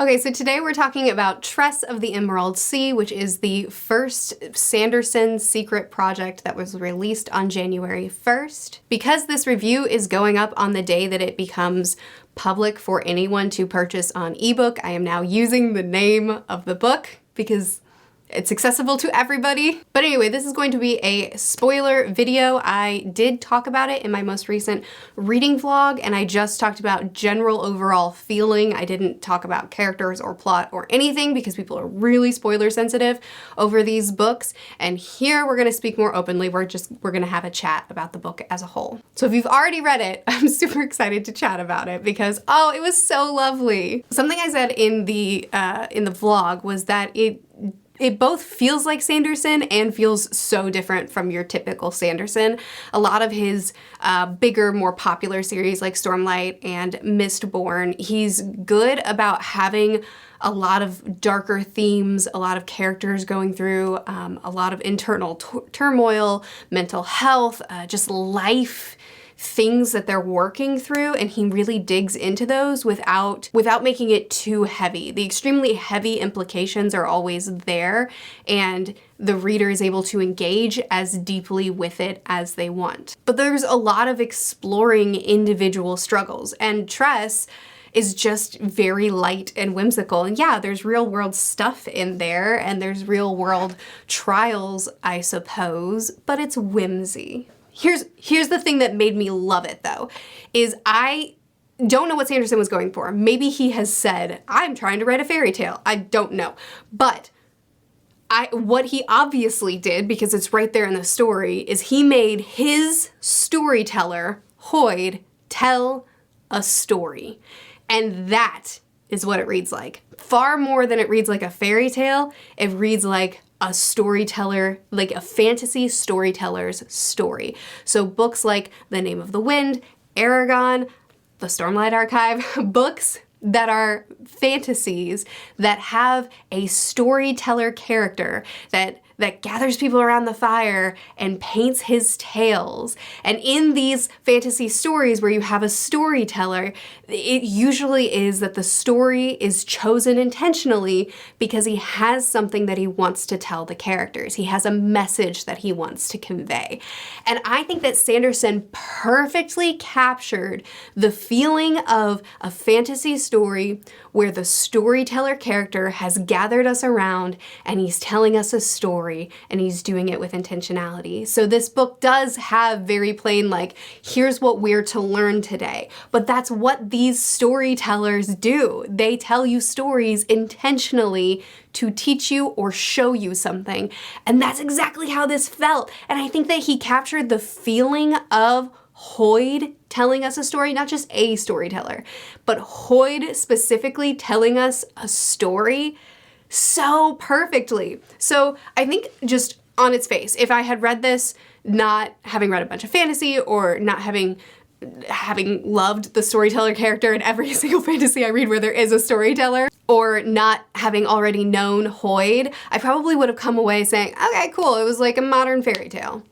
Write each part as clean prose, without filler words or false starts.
Okay, so today we're talking about Tress of the Emerald Sea, which is the first Sanderson secret project that was released on January 1st. Because this review is going up on the day that it becomes public for anyone to purchase on ebook, I am now using the name of the book because it's accessible to everybody. But anyway, this is going to be a spoiler video. I did talk about it in my most recent reading vlog, and I just talked about general overall feeling. I didn't talk about characters or plot or anything because people are really spoiler sensitive over these books. And here we're gonna speak more openly. We're gonna have a chat about the book as a whole. So if you've already read it, I'm super excited to chat about it because, oh, it was so lovely. Something I said in the vlog was that it both feels like Sanderson and feels so different from your typical Sanderson. A lot of his bigger, more popular series like Stormlight and Mistborn, he's good about having a lot of darker themes, a lot of characters going through, a lot of internal turmoil, mental health, just life, things that they're working through, and he really digs into those without making it too heavy. The extremely heavy implications are always there, and the reader is able to engage as deeply with it as they want. But there's a lot of exploring individual struggles, and Tress is just very light and whimsical. And yeah, there's real world stuff in there, and there's real world trials, I suppose, but it's whimsy. Here's the thing that made me love it though, is I don't know what Sanderson was going for. Maybe he has said, I'm trying to write a fairy tale. I don't know. But what he obviously did, because it's right there in the story, is he made his storyteller, Hoid, tell a story. And that is what it reads like. Far more than it reads like a fairy tale, it reads like a storyteller, like a fantasy storyteller's story. So books like The Name of the Wind, Aaaaand, the Stormlight Archive, books that are fantasies that have a storyteller character that gathers people around the fire and paints his tales. And in these fantasy stories where you have a storyteller, it usually is that the story is chosen intentionally because he has something that he wants to tell the characters. He has a message that he wants to convey. And I think that Sanderson perfectly captured the feeling of a fantasy story where the storyteller character has gathered us around and he's telling us a story, and he's doing it with intentionality. So this book does have very plain, like, here's what we're to learn today. But that's what these storytellers do. They tell you stories intentionally to teach you or show you something. And that's exactly how this felt. And I think that he captured the feeling of Hoid telling us a story, not just a storyteller, but Hoid specifically telling us a story so perfectly. So I think just on its face, if I had read this not having read a bunch of fantasy or not having loved the storyteller character in every single fantasy I read where there is a storyteller, or not having already known Hoid, I probably would have come away saying, okay, cool, it was like a modern fairy tale.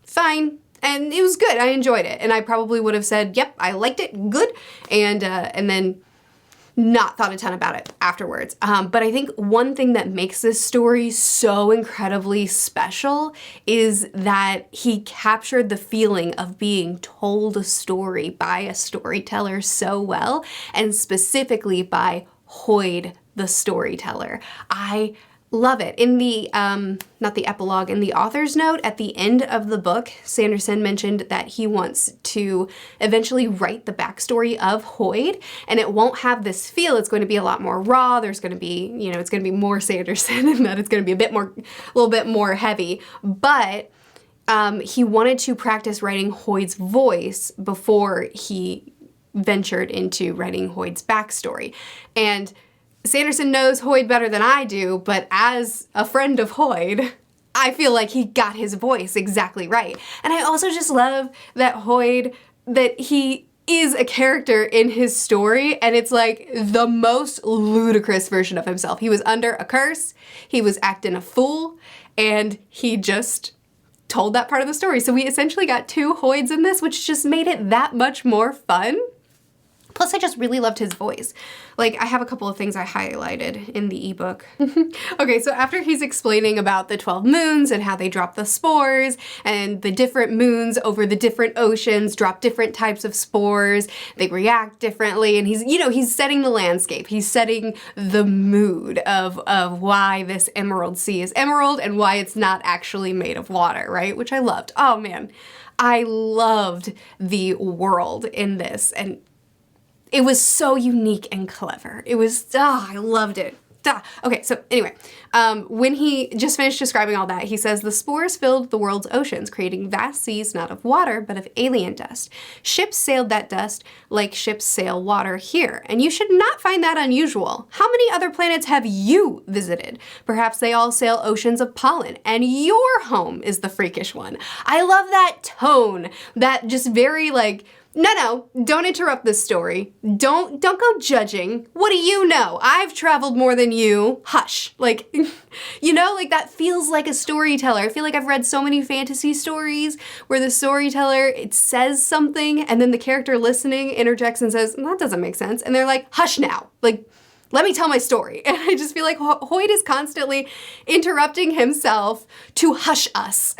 Fine. And it was good, I enjoyed it. And I probably would have said, yep, I liked it, good, and then not thought a ton about it afterwards. But I think one thing that makes this story so incredibly special is that he captured the feeling of being told a story by a storyteller so well, and specifically by Hoid, the storyteller. I love it. In the, not the epilogue, in the author's note at the end of the book, Sanderson mentioned that he wants to eventually write the backstory of Hoid, and it won't have this feel. It's going to be a lot more raw. There's going to be, you know, it's going to be more Sanderson, and that it's going to be a little bit more heavy. But he wanted to practice writing Hoid's voice before he ventured into writing Hoid's backstory. And Sanderson knows Hoid better than I do, but as a friend of Hoid, I feel like he got his voice exactly right. And I also just love that Hoid, that he is a character in his story, and it's like the most ludicrous version of himself. He was under a curse, he was acting a fool, and he just told that part of the story. So we essentially got two Hoids in this, which just made it that much more fun. Plus, I just really loved his voice. Like, I have a couple of things I highlighted in the ebook. Okay, so after he's explaining about the 12 moons and how they drop the spores and the different moons over the different oceans drop different types of spores, they react differently, and he's, you know, he's setting the landscape. He's setting the mood of why this Emerald Sea is emerald and why it's not actually made of water, right? Which I loved. Oh man, I loved the world in this, and it was so unique and clever. It was, I loved it. Okay, so anyway, when he just finished describing all that, he says, the spores filled the world's oceans, creating vast seas not of water, but of alien dust. Ships sailed that dust like ships sail water here, and you should not find that unusual. How many other planets have you visited? Perhaps they all sail oceans of pollen, and your home is the freakish one. I love that tone, that just very like, no, don't interrupt this story. Don't go judging. What do you know? I've traveled more than you. Hush. Like, you know, like that feels like a storyteller. I feel like I've read so many fantasy stories where the storyteller, it says something and then the character listening interjects and says, that doesn't make sense. And they're like, hush now. Like, let me tell my story. And I just feel like Hoid is constantly interrupting himself to hush us.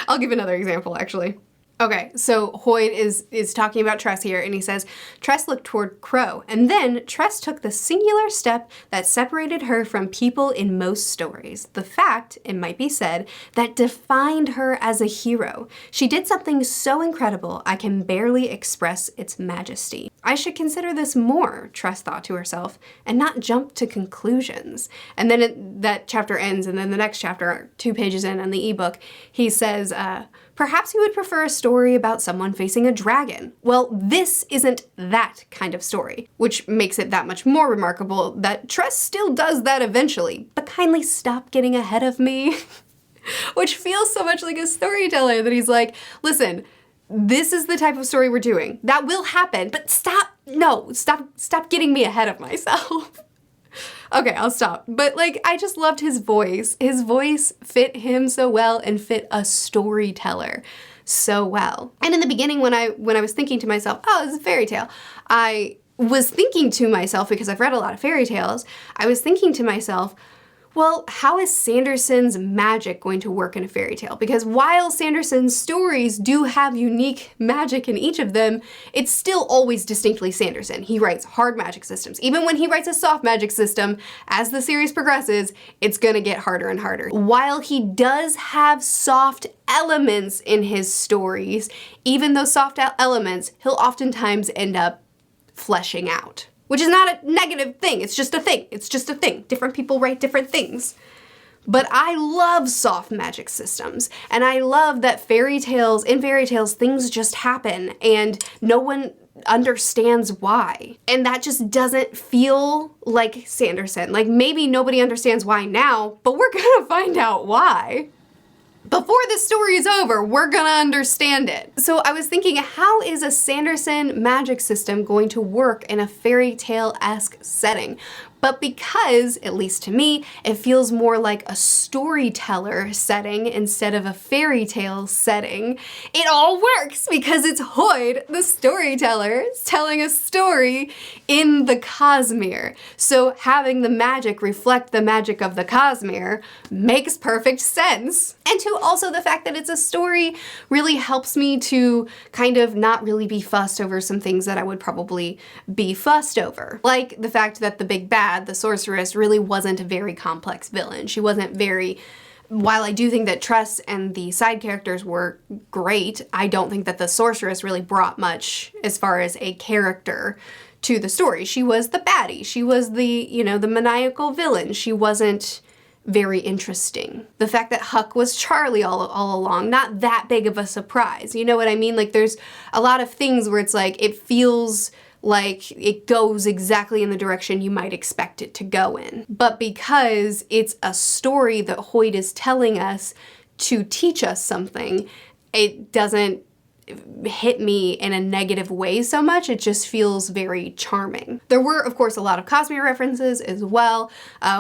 I'll give another example, actually. Okay, so Hoid is talking about Tress here, and he says, Tress looked toward Crow, and then Tress took the singular step that separated her from people in most stories. The fact, it might be said, that defined her as a hero. She did something so incredible, I can barely express its majesty. I should consider this more, Tress thought to herself, and not jump to conclusions. And then that chapter ends, and then the next chapter, 2 pages in the ebook, he says, perhaps you would prefer a story about someone facing a dragon. Well, this isn't that kind of story, which makes it that much more remarkable that Tress still does that eventually, but kindly stop getting ahead of me. Which feels so much like a storyteller that he's like, listen, this is the type of story we're doing. That will happen, but stop getting me ahead of myself. Okay, I'll stop. But like, I just loved his voice. His voice fit him so well and fit a storyteller so well. And in the beginning, when I was thinking to myself, oh, it's a fairy tale, I was thinking to myself, because I've read a lot of fairy tales, I was thinking to myself, well, how is Sanderson's magic going to work in a fairy tale? Because while Sanderson's stories do have unique magic in each of them, it's still always distinctly Sanderson. He writes hard magic systems. Even when he writes a soft magic system, as the series progresses, it's gonna get harder and harder. While he does have soft elements in his stories, even those soft elements, he'll oftentimes end up fleshing out. Which is not a negative thing, it's just a thing. It's just a thing. Different people write different things. But I love soft magic systems, and I love that in fairy tales, things just happen, and no one understands why. And that just doesn't feel like Sanderson. Like, maybe nobody understands why now, but we're gonna find out why. Before this story is over, we're gonna understand it. So I was thinking, how is a Sanderson magic system going to work in a fairy tale-esque setting? But because, at least to me, it feels more like a storyteller setting instead of a fairy tale setting, it all works because it's Hoid, the storyteller, telling a story in the Cosmere. So having the magic reflect the magic of the Cosmere makes perfect sense. And also the fact that it's a story really helps me to kind of not really be fussed over some things that I would probably be fussed over. Like the fact that the big bad, the sorceress, really wasn't a very complex villain. She wasn't very, while I do think that Tress and the side characters were great, I don't think that the sorceress really brought much as far as a character to the story. She was the baddie. She was the, you know, the maniacal villain. She wasn't very interesting. The fact that Huck was Charlie all along, not that big of a surprise. You know what I mean? Like, there's a lot of things where it's like, it feels like it goes exactly in the direction you might expect it to go in. But because it's a story that Hoid is telling us to teach us something, it doesn't hit me in a negative way so much. It just feels very charming. There were, of course, a lot of Cosmere references as well,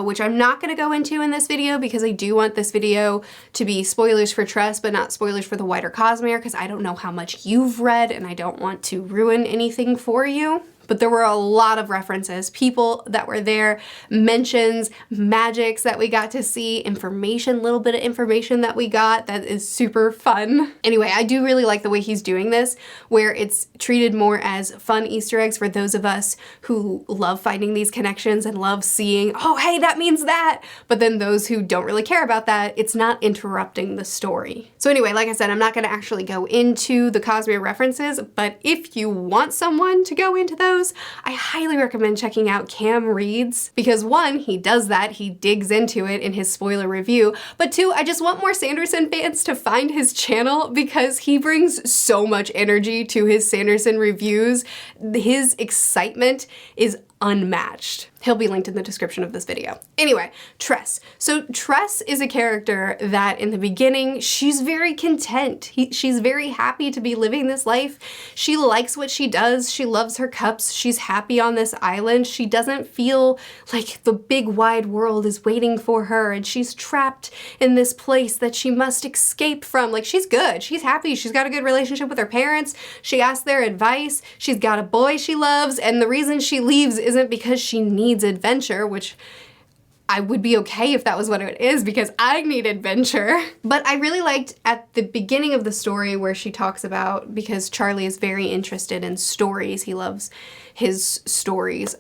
which I'm not going to go into in this video because I do want this video to be spoilers for Tress, but not spoilers for the wider Cosmere, because I don't know how much you've read and I don't want to ruin anything for you. but there were a lot of references, people that were there, mentions, magics that we got to see, information, little bit of information that we got that is super fun. Anyway, I do really like the way he's doing this, where it's treated more as fun Easter eggs for those of us who love finding these connections and love seeing, oh, hey, that means that. But then those who don't really care about that, it's not interrupting the story. So anyway, like I said, I'm not gonna actually go into the Cosmere references, but if you want someone to go into those, I highly recommend checking out Cam Reads, because one, he does that, he digs into it in his spoiler review, but two, I just want more Sanderson fans to find his channel because he brings so much energy to his Sanderson reviews. His excitement is unmatched. He'll be linked in the description of this video. Anyway, Tress. So Tress is a character that in the beginning, she's very content. She's very happy to be living this life. She likes what she does. She loves her cups. She's happy on this island. She doesn't feel like the big wide world is waiting for her and she's trapped in this place that she must escape from. Like, she's good. She's happy. She's got a good relationship with her parents. She asks their advice. She's got a boy she loves, and the reason she leaves isn't because she needs adventure, which I would be okay if that was what it is, because I need adventure. But I really liked at the beginning of the story where she talks about, because Charlie is very interested in stories, he loves his stories,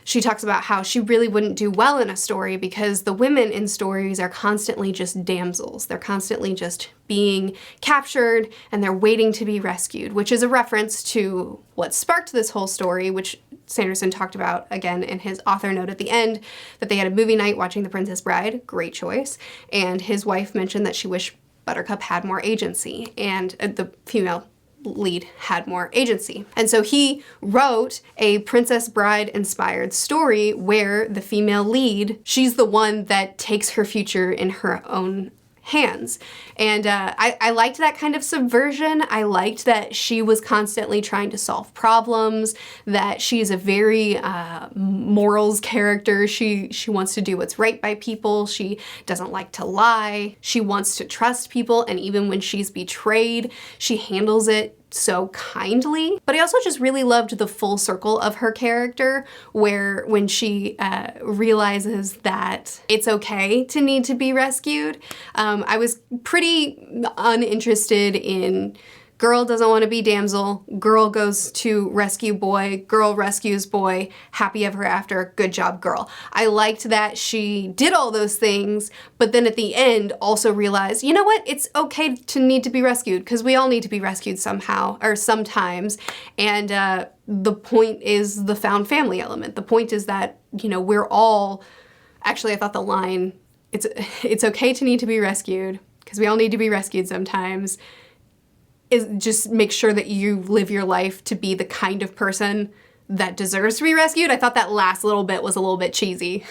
she talks about how she really wouldn't do well in a story because the women in stories are constantly just damsels. They're constantly just being captured and they're waiting to be rescued, which is a reference to what sparked this whole story, which Sanderson talked about again in his author note at the end, that they had a movie night watching The Princess Bride, great choice, and his wife mentioned that she wished Buttercup had more agency, and the female lead had more agency. And so he wrote a Princess Bride inspired story where the female lead, she's the one that takes her future in her own hands. And I liked that kind of subversion. I liked that she was constantly trying to solve problems, that she's a very morals character. She wants to do what's right by people. She doesn't like to lie. She wants to trust people, and even when she's betrayed, she handles it so kindly. But I also just really loved the full circle of her character, where when she realizes that it's okay to need to be rescued. I was pretty uninterested in girl doesn't want to be damsel, girl goes to rescue boy, girl rescues boy, happy ever after, good job girl. I liked that she did all those things, but then at the end also realized, you know what, it's okay to need to be rescued, because we all need to be rescued somehow, or sometimes, and the point is the found family element. The point is that, you know, we're all, actually I thought the line, it's okay to need to be rescued, because we all need to be rescued sometimes, is just make sure that you live your life to be the kind of person that deserves to be rescued. I thought that last little bit was a little bit cheesy,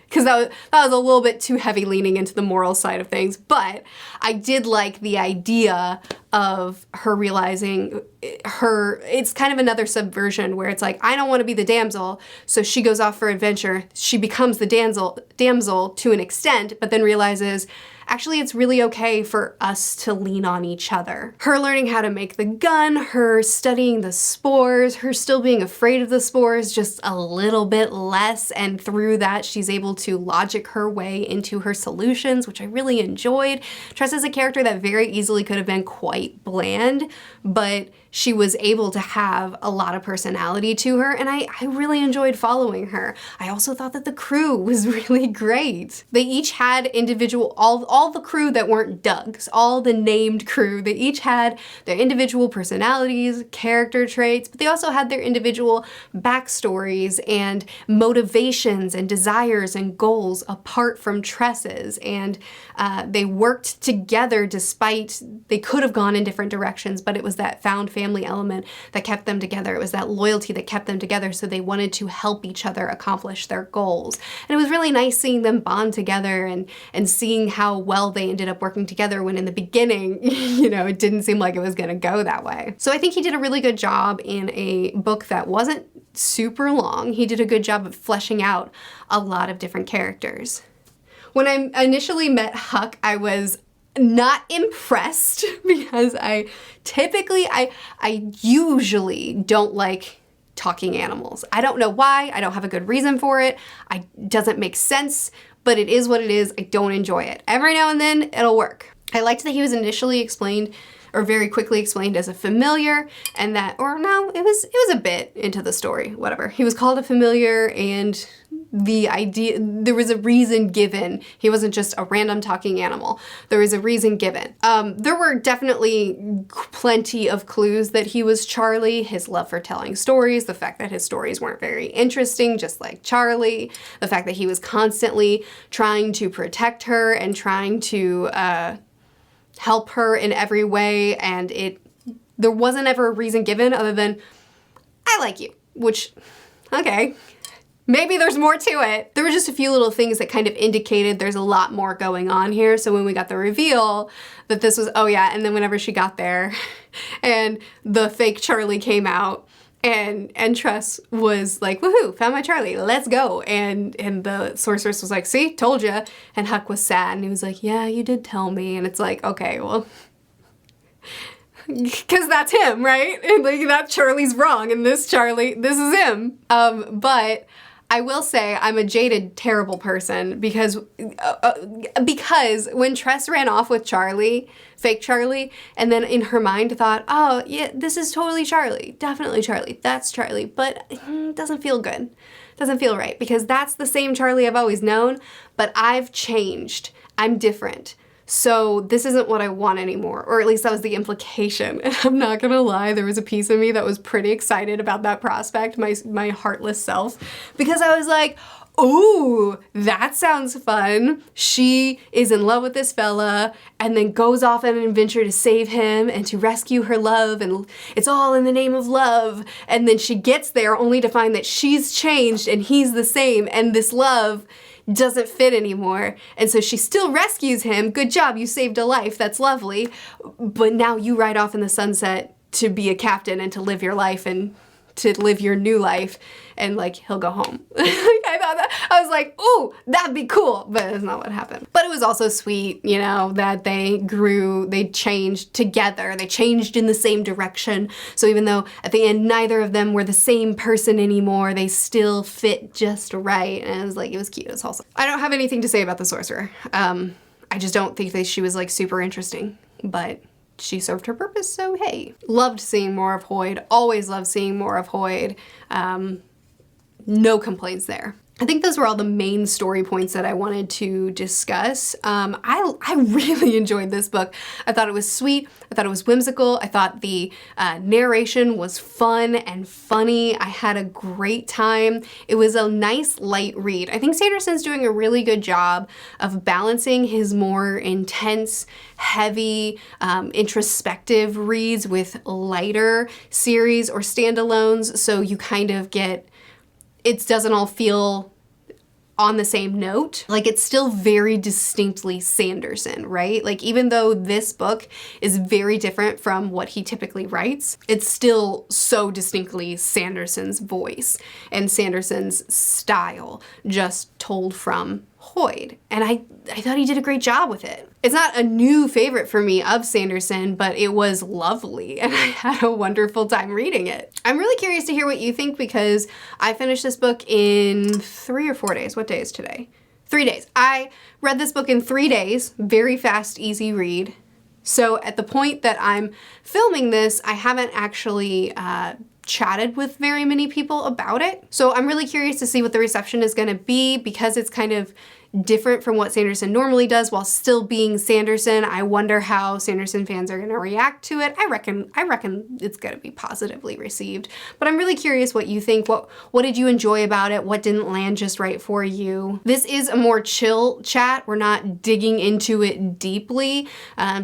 because that was a little bit too heavy leaning into the moral side of things, but I did like the idea of her realizing it's kind of another subversion where it's like, I don't want to be the damsel, so she goes off for adventure, she becomes the damsel to an extent, but then realizes, actually, it's really okay for us to lean on each other. Her learning how to make the gun, her studying the spores, her still being afraid of the spores just a little bit less, and through that she's able to logic her way into her solutions, which I really enjoyed. Tress is a character that very easily could have been quite bland, but she was able to have a lot of personality to her, and I really enjoyed following her. I also thought that the crew was really great. They each had individual, all the crew that weren't Doug's, all the named crew, they each had their individual personalities, character traits, but they also had their individual backstories and motivations and desires and goals apart from Tress's, and they worked together despite they could have gone in different directions, but it was that found family element that kept them together. It was that loyalty that kept them together, so they wanted to help each other accomplish their goals. And it was really nice seeing them bond together and seeing how well they ended up working together when in the beginning, you know, it didn't seem like it was gonna go that way. So I think he did a really good job in a book that wasn't super long. He did a good job of fleshing out a lot of different characters. When I initially met Huck, I was not impressed because I usually don't like talking animals. I don't know why. I don't have a good reason for it. It doesn't make sense, but it is what it is. I don't enjoy it. Every now and then it'll work. I liked that he was initially explained, or very quickly explained, as a familiar, and that, or no, it was a bit into the story, whatever. He was called a familiar, and the idea, there was a reason given. He wasn't just a random talking animal. There was a reason given. There were definitely plenty of clues that he was Charlie. His love for telling stories, the fact that his stories weren't very interesting, just like Charlie, the fact that he was constantly trying to protect her and trying to help her in every way, and there wasn't ever a reason given other than, I like you, which, okay. Maybe there's more to it. There were just a few little things that kind of indicated there's a lot more going on here. So when we got the reveal that this was, oh yeah, and then whenever she got there and the fake Charlie came out and Tress was like, woohoo, found my Charlie, let's go. And the sorceress was like, see, told ya. And Huck was sad and he was like, yeah, you did tell me. And it's like, okay, well, because that's him, right? And like, that Charlie's wrong and this Charlie, this is him. But I will say I'm a jaded, terrible person because when Tress ran off with Charlie, fake Charlie, and then in her mind thought, oh yeah, this is totally Charlie, definitely Charlie, that's Charlie, but it doesn't feel good. Doesn't feel right because that's the same Charlie I've always known, but I've changed. I'm different. So this isn't what I want anymore, or at least that was the implication. And I'm not gonna lie, there was a piece of me that was pretty excited about that prospect, my heartless self, because I was like, ooh, that sounds fun. She is in love with this fella and then goes off on an adventure to save him and to rescue her love, and it's all in the name of love. And then she gets there only to find that she's changed and he's the same, and this love doesn't fit anymore. And so she still rescues him. Good job, you saved a life, that's lovely. But now you ride off in the sunset to be a captain and to live your life and to live your new life, and like he'll go home. I thought that, I was like, ooh, that'd be cool, but that's not what happened. But it was also sweet, you know, that they grew, they changed together, they changed in the same direction. So even though at the end neither of them were the same person anymore, they still fit just right. And it was like, it was cute, it was wholesome. I don't have anything to say about the sorcerer. I just don't think that she was like super interesting, but she served her purpose, so hey. Loved seeing more of Hoid, always loved seeing more of Hoid. No complaints there. I think those were all the main story points that I wanted to discuss. I really enjoyed this book. I thought it was sweet. I thought it was whimsical. I thought the narration was fun and funny. I had a great time. It was a nice light read. I think Sanderson's doing a really good job of balancing his more intense, heavy, introspective reads with lighter series or standalones, so you kind of get, it doesn't all feel on the same note. Like, it's still very distinctly Sanderson, right? Like, even though this book is very different from what he typically writes, it's still so distinctly Sanderson's voice and Sanderson's style, just told from Hoid. And I thought he did a great job with it. It's not a new favorite for me of Sanderson, but it was lovely and I had a wonderful time reading it. I'm really curious to hear what you think because I finished this book in 3 or 4 days. What day is today? 3 days. I read this book in 3 days, very fast, easy read. So at the point that I'm filming this, I haven't actually chatted with very many people about it. So I'm really curious to see what the reception is gonna be because it's kind of different from what Sanderson normally does while still being Sanderson. I wonder how Sanderson fans are gonna react to it. I reckon it's gonna be positively received, but I'm really curious what you think. What did you enjoy about it? What didn't land just right for you? This is a more chill chat. We're not digging into it deeply,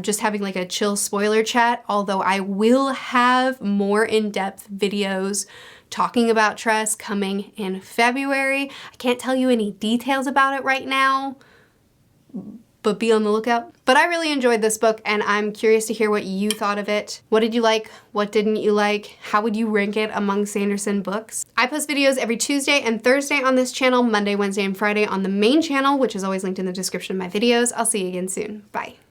just having like a chill spoiler chat, although I will have more in-depth videos talking about Tress coming in February. I can't tell you any details about it right now, but be on the lookout. But I really enjoyed this book and I'm curious to hear what you thought of it. What did you like? What didn't you like? How would you rank it among Sanderson books? I post videos every Tuesday and Thursday on this channel, Monday, Wednesday, and Friday on the main channel, which is always linked in the description of my videos. I'll see you again soon. Bye.